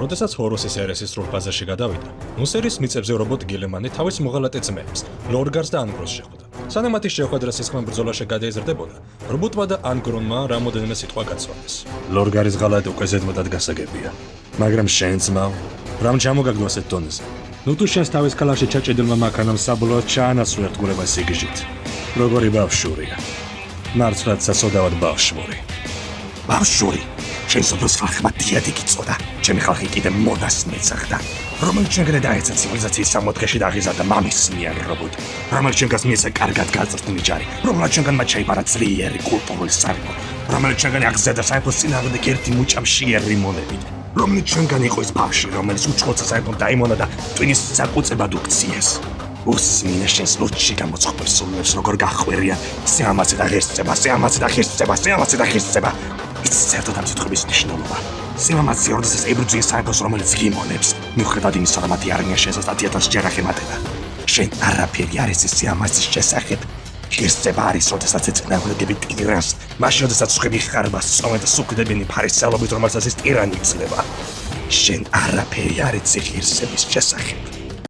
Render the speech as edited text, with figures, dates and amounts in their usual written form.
როდესაც ჰოროსის ერესის სრულ ფაზაში გადავიდა, მუსერის მიწებზე რობოტ გილემანი თავის მოღალატე ძმებს, ლორგარს და ანგროს შეხვდა. სანამ მათი შეხვედრა სისხლიან ბრძოლაში გადაიზრდებოდა, რობოტმა და ანგრონმა რამოდენიმე სიტყვა გაცვალეს. ლორგარის ღალატი უკვე ზედმეტად გასაგებია, მაგრამ შენ ძმაო, რამ ჩამოგაგდო ასეთ დონეზე? ნუ თუ შენს თავის ქალაქში ჩაჭედილმა მანქანამ საბოლოოდ ჩაანაცვლა ერთგულება სიგიჟით. როგორი ბავშვურია. მართლაც სასოდავად ბავშვური. ბავშვური? შენ სოფელს ხალხმა დიადი გიწოდა. ჩემი ხალხი კიდე მონასმეც ახდა. რომელიც შენ გადაეცა ცივილიზაციის სამოთხეში და აღიზარდა მამისმიერ რობოტ. რომელიც შენგან მიეცა კარგად გაწვრთნილი ჯარი. რომელიც შენგან მათ ჩაიბარა ძლიერი კულტურული სარგო. რომელიც შენგან აღზედა საერთოს წინააღმდეგ ერთი მუჭამშიერი მონებით. რომელიც შენგან იყო ის ბავშვი, რომელიც უჩხოცა საერთოდ დაიმონა და ტვინის საკუწებად უქციეს. უსმინე შენს ლოჩში გამოწყობილ სულებს როგორ გახვერიან სიამაძე და ღირსება, სიამაძე და ღირსება, სიამაძე და ღირსება. ის საერთოდ ამ სიტყვების ნიშნულობა. სიამაძე როდესაც ებრძვის საერთოს, რომელიც გიმონებს, მიუხედავად იმისა, რომ მათი არმია შესაძლოა ჯერ აღემატება. შენ არაფერი არ იცი სიამაძის შესახებ. ღირსება არის, როდესაც ეწინააღმდეგები ტირანს, მაშინ როდესაც სხვები ხარბას სწოვენ და სუქდებენი ფარისეულობით, რომელსაც ის ტირანი იძლევა. შენ არაფერი არ იცი ღირსების შესახებ.